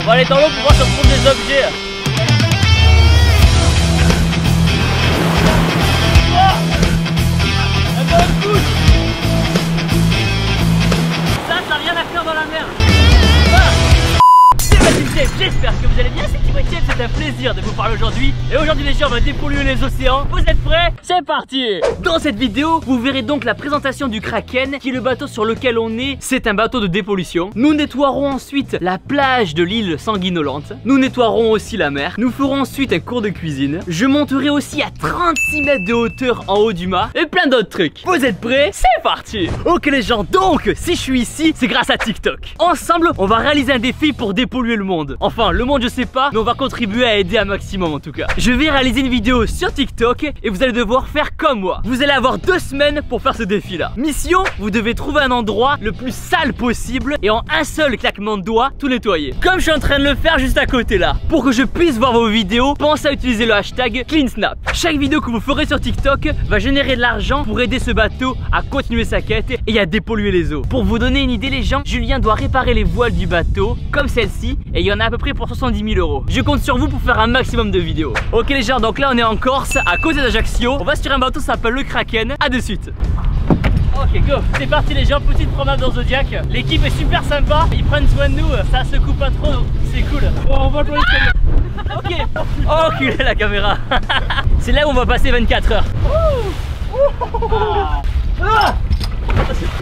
On va aller dans l'eau pour voir si on trouve des objets. Ça n'a rien à faire dans la mer. J'espère que vous allez bien, c'est Team Etienne, c'est un plaisir de vous parler aujourd'hui. Et aujourd'hui les gens, on va dépolluer les océans. Vous êtes prêts? C'est parti. Dans cette vidéo, vous verrez donc la présentation du Kraken, qui est le bateau sur lequel on est. C'est un bateau de dépollution. Nous nettoierons ensuite la plage de l'île sanguinolente. Nous nettoierons aussi la mer. Nous ferons ensuite un cours de cuisine. Je monterai aussi à 36 mètres de hauteur en haut du mât. Et plein d'autres trucs. Vous êtes prêts? C'est parti. Ok les gens, donc si je suis ici, c'est grâce à TikTok. Ensemble, on va réaliser un défi pour dépolluer le monde. Enfin, le monde je sais pas, mais on va contribuer à aider un maximum en tout cas. Je vais réaliser une vidéo sur TikTok et vous allez devoir faire comme moi. Vous allez avoir 2 semaines pour faire ce défi là. Mission, vous devez trouver un endroit le plus sale possible et en un seul claquement de doigts, tout nettoyer. Comme je suis en train de le faire juste à côté là. Pour que je puisse voir vos vidéos, pensez à utiliser le hashtag CleanSnap. Chaque vidéo que vous ferez sur TikTok va générer de l'argent pour aider ce bateau à continuer sa quête et à dépolluer les eaux. Pour vous donner une idée les gens, Julien doit réparer les voiles du bateau comme celle-ci et il y en a à peu près pour 70 000 €. Je compte sur vous pour faire un maximum de vidéos. Ok les gens, donc là on est en Corse, à côté d'Ajaccio. On va sur un bateau, ça s'appelle le Kraken. À de suite. Ok go, c'est parti les gens, petite promenade dans Zodiac. L'équipe est super sympa, ils prennent soin de nous, ça se coupe pas trop, c'est cool. Bon, on va le ok, oh culé la caméra. C'est là où on va passer 24 heures.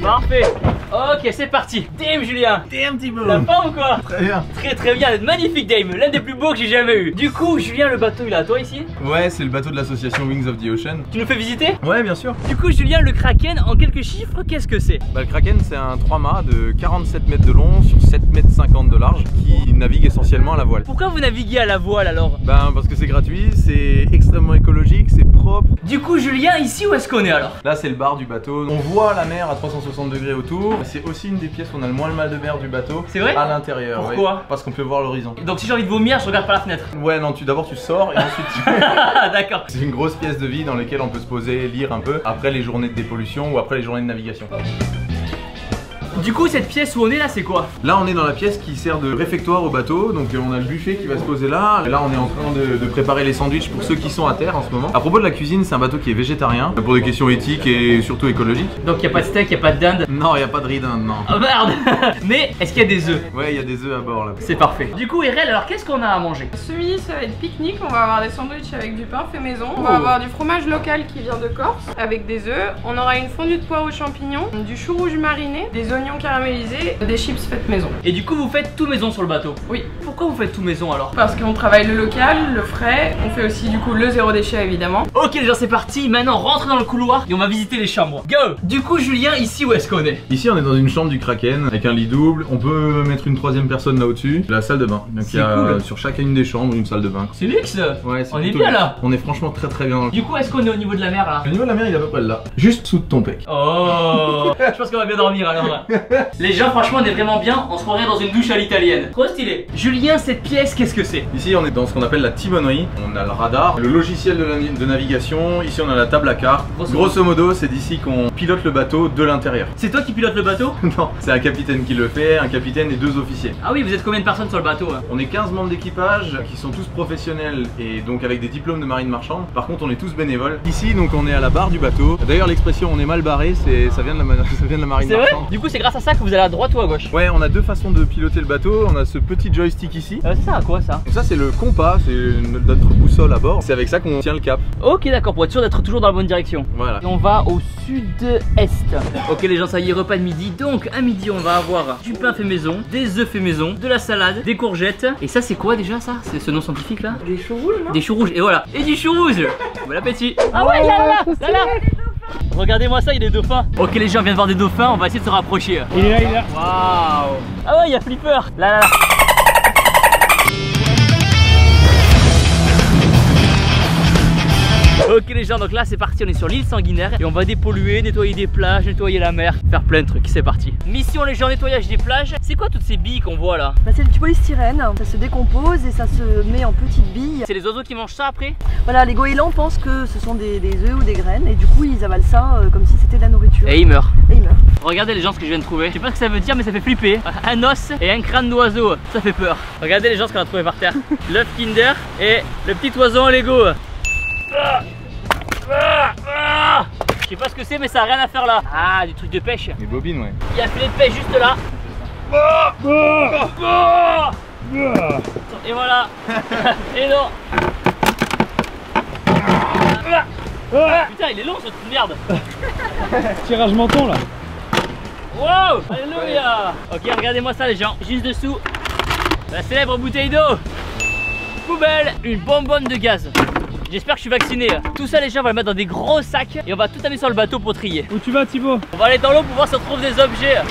Parfait. Ok, c'est parti. Dame Julien. Damn Thibaut. La forme ou quoi? Très bien. Très bien, magnifique Dame. L'un des plus beaux que j'ai jamais eu. Du coup Julien, le bateau il est à toi ici? Ouais, c'est le bateau de l'association Wings of the Ocean. Tu nous fais visiter? Ouais, bien sûr. Du coup Julien, le Kraken, en quelques chiffres, qu'est-ce que c'est? Bah, le Kraken, c'est un 3-mâts de 47 mètres de long sur 7 mètres 50 de large qui navigue essentiellement à la voile. Pourquoi vous naviguez à la voile alors? Ben, parce que c'est gratuit, c'est extrêmement écologique, c'est propre. Du coup Julien, ici où est-ce qu'on est alors? Là, c'est le bar du bateau. On voit la mer à 360 degrés autour. C'est aussi une des pièces où on a le moins le mal de mer du bateau. C'est vrai? À l'intérieur. Pourquoi? Ouais, parce qu'on peut voir l'horizon. Donc si j'ai envie de vomir, je regarde par la fenêtre. Ouais, non, d'abord tu sors et ensuite D'accord. c'est une grosse pièce de vie dans laquelle on peut se poser, lire un peu après les journées de dépollution ou après les journées de navigation. Du coup cette pièce où on est là c'est quoi? Là on est dans la pièce qui sert de réfectoire au bateau, donc on a le buffet qui va se poser là. Et là on est en train de préparer les sandwichs pour ceux qui sont à terre en ce moment. À propos de la cuisine, c'est un bateau qui est végétarien pour des questions éthiques et surtout écologiques. Donc il n'y a pas de steak, il n'y a pas de dinde? Non, il n'y a pas de riz d'Inde, non. Oh merde. Mais est-ce qu'il y a des œufs? Ouais, il y a des œufs à bord là. C'est parfait. Du coup Erel, alors qu'est-ce qu'on a à manger? Ce midi ça va être pique-nique, on va avoir des sandwichs avec du pain fait maison. On va avoir du fromage local qui vient de Corse avec des œufs. On aura une fondue de pois aux champignons, du chou rouge mariné, des oignons caramélisés, des chips faites maison. Et du coup vous faites tout maison sur le bateau? Oui. Pourquoi vous faites tout maison alors? Parce qu'on travaille le local, le frais, on fait aussi du coup le zéro déchet évidemment. Ok les gens c'est parti, maintenant rentrez dans le couloir et on va visiter les chambres. Go! Du coup Julien, ici où est-ce qu'on est? Ici on est dans une chambre du Kraken avec un lit double. On peut mettre une 3e personne là au-dessus. La salle de bain. Donc il y a cool. sur chacune des chambres une salle de bain. C'est luxe. Ouais, On est plutôt bien luxe. là. On est franchement très bien. Du coup est-ce qu'on est au niveau de la mer là? Le niveau de la mer il est à peu près là. Juste sous ton pec. Oh. Je pense qu'on va bien dormir alors. Les gens franchement on est vraiment bien. On se croirait dans une douche à l'italienne. Trop stylé. Julien, cette pièce qu'est-ce que c'est? Ici on est dans ce qu'on appelle la timonnerie. On a le radar, le logiciel de navigation. Ici on a la table à cartes. Grosso modo c'est d'ici qu'on pilote le bateau de l'intérieur. C'est toi qui pilotes le bateau? Non, c'est un capitaine qui le fait, un capitaine et 2 officiers. Ah oui, vous êtes combien de personnes sur le bateau hein? On est 15 membres d'équipage qui sont tous professionnels et donc avec des diplômes de marine marchande. Par contre on est tous bénévoles. Ici donc on est à la barre du bateau. D'ailleurs l'expression on est mal barré, ça vient de la marine C'est vrai? marchande. Du coup c'est grâce à ça que vous allez à droite ou à gauche? Ouais, on a 2 façons de piloter le bateau. On a ce petit joystick ici. Ça sert à quoi ça? Donc ça c'est le compas, c'est notre boussole à bord. C'est avec ça qu'on tient le cap. Ok d'accord, pour être sûr d'être toujours dans la bonne direction. Voilà. Et on va au sud-est. Ok les gens, ça y est, repas de midi. Donc à midi on va avoir du pain fait maison, des œufs fait maison, de la salade, des courgettes. Et ça c'est quoi déjà ça? C'est ce nom scientifique là? Des choux rouges, non? Des choux rouges, et voilà. Et du chou rouge. Bon appétit. Ah ouais, là. Regardez-moi ça, il y a des dauphins. Ok les gens, on vient de voir des dauphins, on va essayer de se rapprocher. Il est là. Waouh. Ah ouais, il y a Flipper. Là. Ok les gens, donc là c'est parti, on est sur l'île sanguinaire et on va dépolluer, nettoyer des plages, nettoyer la mer, faire plein de trucs, c'est parti. Mission les gens, nettoyage des plages. C'est quoi toutes ces billes qu'on voit là? Bah, c'est du polystyrène, ça se décompose et ça se met en petites billes. C'est les oiseaux qui mangent ça après? Voilà, les goélands pensent que ce sont des œufs ou des graines et du coup ils avalent ça comme si c'était de la nourriture. Et ils meurent. Et ils meurent. Regardez les gens ce que je viens de trouver. Je sais pas ce que ça veut dire mais ça fait flipper. Un os et un crâne d'oiseau. Ça fait peur. Regardez les gens ce qu'on a trouvé par terre. L'œuf Kinder et le petit oiseau en Lego. Je sais pas ce que c'est mais ça a rien à faire là. Ah, du truc de pêche. Les bobines, ouais. Il y a un filet de pêche juste là. Et voilà. Et non. Putain, il est long ce truc de merde. Tirage menton là. Wow, alléluia. Ok, regardez-moi ça les gens. Juste dessous, la célèbre bouteille d'eau. Poubelle, une bonbonne de gaz. J'espère que je suis vacciné. Tout ça les gens, on va le mettre dans des gros sacs et on va tout amener sur le bateau pour trier. Où tu vas Thibaut? On va aller dans l'eau pour voir si on trouve des objets.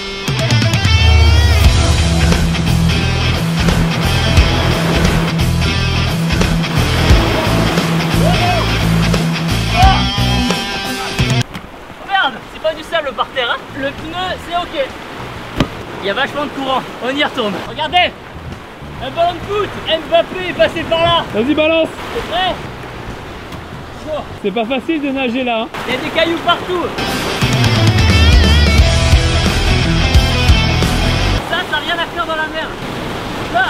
C'est pas du sable par terre, hein. Le pneu c'est ok. Il y a vachement de courant, on y retourne. Regardez, un ballon de foot, Mbappé est passé par là. Vas-y balance. C'est prêt? Oh. C'est pas facile de nager là hein. Il y a des cailloux partout. Ça n'a rien à faire dans la mer. Là.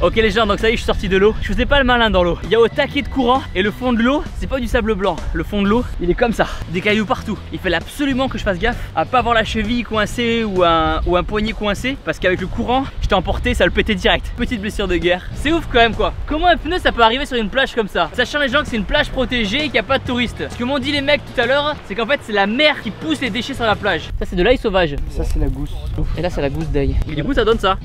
Ok les gens, donc ça y est, je suis sorti de l'eau. Je faisais pas le malin dans l'eau. Il y a au taquet de courant et le fond de l'eau, c'est pas du sable blanc. Le fond de l'eau, il est comme ça, des cailloux partout. Il fallait absolument que je fasse gaffe à pas avoir la cheville coincée ou un poignet coincé, parce qu'avec le courant, j'étais emporté, ça le pétait direct. Petite blessure de guerre. C'est ouf quand même quoi. Comment un pneu ça peut arriver sur une plage comme ça? Sachant les gens que c'est une plage protégée et qu'il n'y a pas de touristes. Ce que m'ont dit les mecs tout à l'heure, c'est qu'en fait c'est la mer qui pousse les déchets sur la plage. Ça c'est de l'ail sauvage. Ça c'est la gousse. Et là c'est la gousse d'ail. Et du coup ça donne ça.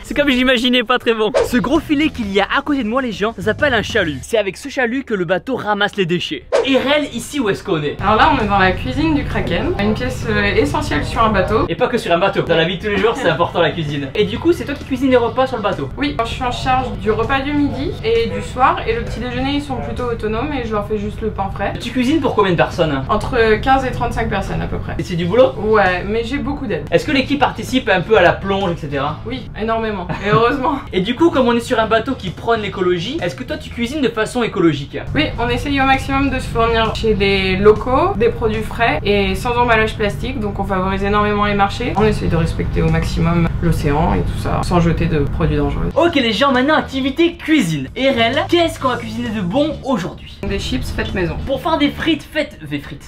C'est comme j'imaginais, pas très bon. Ce gros filet qu'il y a à côté de moi les gens, ça s'appelle un chalut. C'est avec ce chalut que le bateau ramasse les déchets. Et Rel, ici où est-ce qu'on est? Alors là on est dans la cuisine du Kraken, une pièce essentielle sur un bateau. Et pas que sur un bateau, dans la vie de tous les jours c'est important la cuisine. Et du coup c'est toi qui cuisines les repas sur le bateau? Oui, je suis en charge du repas du midi et du soir, et le petit déjeuner ils sont plutôt autonomes et je leur fais juste le pain frais. Tu cuisines pour combien de personnes? Entre 15 et 35 personnes à peu près. Et c'est du boulot? Ouais, mais j'ai beaucoup d'aide. Est-ce que l'équipe participe un peu à la plonge, etc.? Oui, énormément. Et heureusement. Et du coup, comme on est sur un bateau qui prône l'écologie, est-ce que toi tu cuisines de façon écologique? Oui, on essaye au maximum de se fournir chez des locaux, des produits frais et sans emballage plastique, donc on favorise énormément les marchés. On essaye de respecter au maximum l'océan et tout ça, sans jeter de produits dangereux. Ok les gens, maintenant activité cuisine. Et Rel, qu'est-ce qu'on va cuisiner de bon aujourd'hui? Des chips faites maison. Pour faire des frites faites...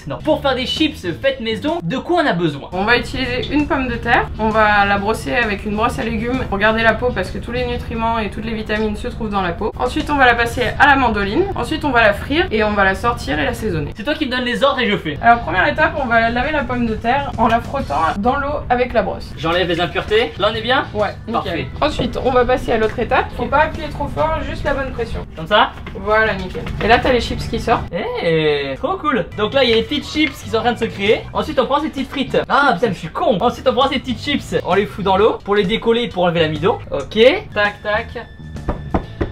non. Pour faire des chips faites maison, de quoi on a besoin? On va utiliser une pomme de terre, on va la brosser avec une brosse à légumes pour garder la peau parce que tous les nutriments et toutes les vitamines se trouvent dans la peau. Ensuite on va la passer à la mandoline, ensuite on va la frire et on va la sortir et l'assaisonner. C'est toi qui me donnes les ordres et je fais. Alors première étape, on va laver la pomme de terre en la frottant dans l'eau avec la brosse. J'enlève les impuretés, là on est bien? Ouais, nickel. Parfait. Ensuite on va passer à l'autre étape, faut pas appuyer trop fort, juste la bonne pression. Comme ça? Voilà, nickel. Et là t'as les chips qui sortent. Eh, trop cool. Donc là il y a les petites chips qui sont en train de se créer. Ensuite on prend ces petites frites. Ah putain je suis con. Ensuite on prend ces petites chips, on les fout dans l'eau pour les décoller, pour enlever l'amidon. Ok, tac tac.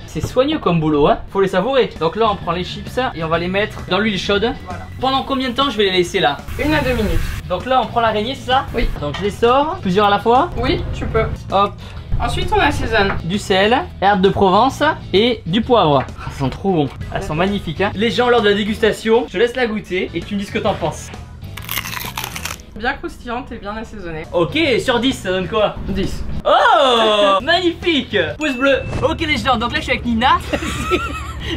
C'est soigneux comme boulot hein, faut les savourer. Donc là on prend les chips et on va les mettre dans l'huile chaude. Voilà. Pendant combien de temps je vais les laisser là? 1 à 2 minutes. Donc là on prend l'araignée, c'est ça? Oui. Donc je les sors, plusieurs à la fois. Oui, tu peux. Hop. Ensuite on assaisonne. Du sel, herbes de Provence et du poivre. Ah, elles sont trop bons, elles sont magnifiques hein. Les gens lors de la dégustation, je laisse la goûter et tu me dis ce que t'en penses. Bien croustillante et bien assaisonnée. Ok, sur 10 ça donne quoi? 10. Oh magnifique. Pouce bleu. Ok les gens, donc là je suis avec Nina.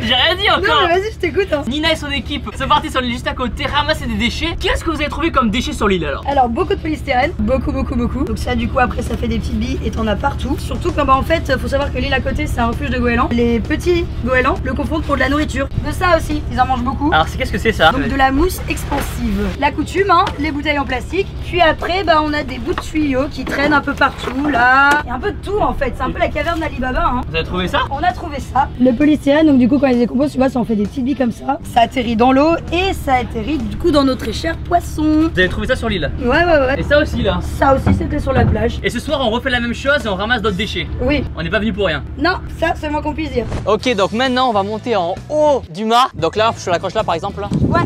J'ai rien dit encore. Non mais vas-y, je t'écoute hein. Nina et son équipe sont partis sur l'île juste à côté ramasser des déchets. Qu'est-ce que vous avez trouvé comme déchets sur l'île alors? Alors beaucoup de polystyrène, beaucoup. Donc ça du coup après ça fait des petites billes et t'en as partout. Surtout quand en fait faut savoir que l'île à côté c'est un refuge de goélands. Les petits goélands le confondent pour de la nourriture. De ça aussi, ils en mangent beaucoup. Alors c'est qu'est-ce que c'est ça? Donc de la mousse expansive. La coutume hein, les bouteilles en plastique. Puis après bah on a des bouts de tuyaux qui traînent un peu partout là. Il y a un peu de tout en fait, c'est un peu la caverne d'Alibaba hein. Vous avez trouvé ça? On a trouvé ça. Le polystyrène donc du coup quand ils décomposent tu vois ça en fait des petites billes comme ça. Ça atterrit dans l'eau et ça atterrit du coup dans nos très chers poissons. Vous avez trouvé ça sur l'île? Ouais. Et ça aussi là? Ça aussi c'était sur la plage. Et ce soir on refait la même chose et on ramasse d'autres déchets. Oui. On n'est pas venu pour rien. Non, ça c'est moi qu'on puisse dire. Ok, donc maintenant on va monter en haut du mât. Donc là, je l'accroche là par exemple là. Ouais.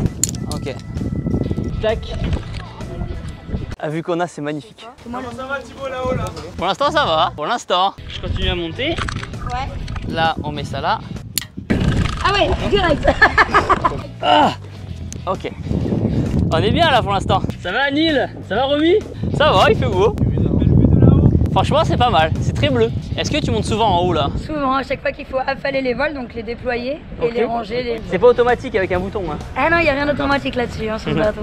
Ok. Tac. Ah, vu qu'on a, c'est magnifique. Comment ça va Thibaut là-haut là? Pour l'instant ça va, pour l'instant. Je continue à monter. Ouais. Là, on met ça là. Ah ouais, direct. Ah. Ok. On est bien là pour l'instant. Ça va Anil? Ça va Romy? Ça va, il fait beau. Franchement c'est pas mal, c'est très bleu. Est-ce que tu montes souvent en haut là? Souvent, à chaque fois qu'il faut affaler les voiles, donc les déployer et les ranger. C'est pas automatique avec un bouton hein? Ah non, il n'y a rien d'automatique là-dessus hein, sur le bateau.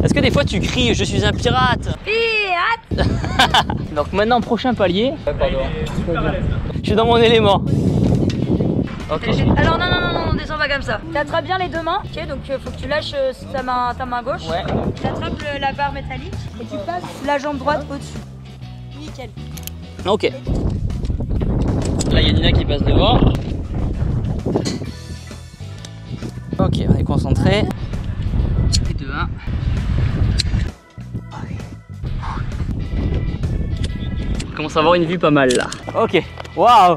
Est-ce que des fois tu cries je suis un pirate? Pirate. Donc maintenant prochain palier. Je suis dans mon élément. Ok. Alors non, descends pas comme ça. Tu attrapes bien les deux mains, ok, donc faut que tu lâches ta main gauche. Ouais. Tu attrapes la barre métallique et tu passes la jambe droite au-dessus. Nickel. Ok. Là il y a Nina qui passe devant. Ok, on est concentré. 2, 1. On commence à avoir une vue pas mal là. Ok. Waouh.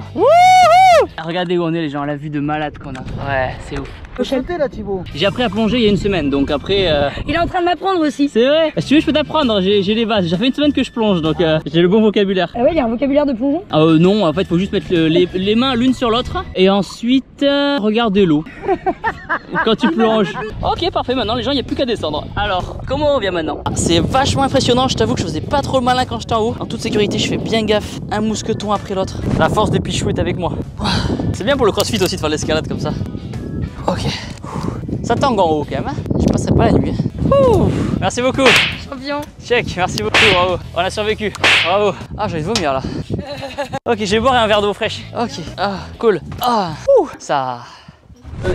Regardez où on est les gens, la vue de malade qu'on a. Ouais, c'est ouf. Faut sauter là Thibaut. J'ai appris à plonger il y a une semaine, donc après... Il est en train de m'apprendre aussi. C'est vrai. Si tu veux je peux t'apprendre, j'ai les bases. Ça fait une semaine que je plonge, donc j'ai le bon vocabulaire. Ah ouais, il y a un vocabulaire de plongeon. Non, en fait faut juste mettre les mains l'une sur l'autre et ensuite regarder l'eau quand tu plonges. Ok parfait, maintenant les gens il n'y a plus qu'à descendre. Alors comment on vient maintenant? C'est vachement impressionnant, je t'avoue que je faisais pas trop le malin quand j'étais en haut. En toute sécurité je fais bien gaffe, un mousqueton après l'autre. La force des pichous est avec moi. C'est bien pour le crossfit aussi de faire l'escalade comme ça. Ok. Ça tangue en haut quand même, hein. Je passerai pas la nuit. Merci beaucoup. Champion. Check, merci beaucoup, bravo. On a survécu, bravo. Ah, j'ai envie de vomir là. Ok, je vais boire un verre d'eau fraîche. Ok, ah, cool. Ah, ça...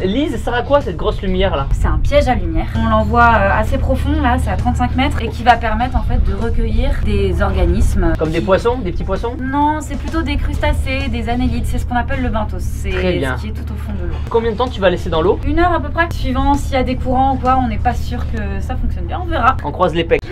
Lise, ça sert à quoi cette grosse lumière là? C'est un piège à lumière. On l'envoie assez profond, là, c'est à 35 mètres, et qui va permettre en fait de recueillir des organismes. Comme des poissons, des petits poissons? Non, c'est plutôt des crustacés, des annélides, c'est ce qu'on appelle le benthos. C'est ce qui est tout au fond de l'eau. Combien de temps tu vas laisser dans l'eau? 1 heure à peu près. Suivant s'il y a des courants ou quoi, on n'est pas sûr que ça fonctionne bien, on verra. On croise les pecs.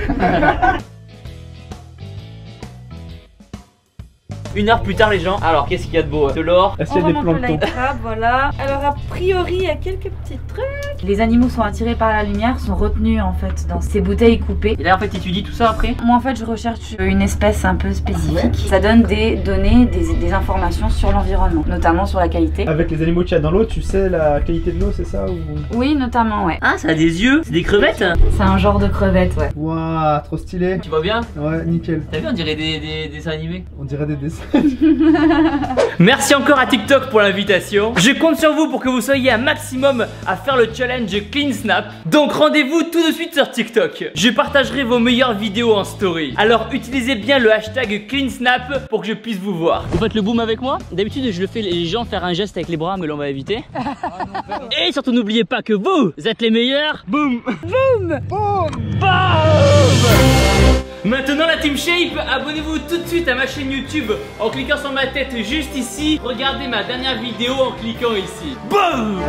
1 heure plus tard les gens, alors qu'est-ce qu'il y a de beau? De l'or. Est-ce qu'il y a des planctons? Voilà. Alors a priori il y a quelques petits trucs. Les animaux sont attirés par la lumière, sont retenus en fait dans ces bouteilles coupées. Et là en fait tu dis tout ça après? Moi en fait je recherche une espèce un peu spécifique. Ça donne des données, des informations sur l'environnement, notamment sur la qualité. Avec les animaux qu'il y a dans l'eau, tu sais la qualité de l'eau, c'est ça ou... Oui, notamment, ouais. Ah, ça a des yeux, c'est des crevettes? C'est un genre de crevette, ouais. Waouh, trop stylé. Tu vois bien? Ouais, nickel. T'as vu, on dirait des dessins animés. On dirait des dessins. Merci encore à TikTok pour l'invitation. Je compte sur vous pour que vous soyez un maximum à faire le challenge Clean Snap. Donc rendez-vous tout de suite sur TikTok. Je partagerai vos meilleures vidéos en story. Alors utilisez bien le hashtag Clean Snap pour que je puisse vous voir. Vous faites le boom avec moi? D'habitude je le fais les gens faire un geste avec les bras, mais là on va éviter. Et surtout n'oubliez pas que vous êtes les meilleurs. Boum. Boum. Boum. Boum. Maintenant la Team Shape, abonnez-vous tout de suite à ma chaîne YouTube en cliquant sur ma tête juste ici. Regardez ma dernière vidéo en cliquant ici. Boum.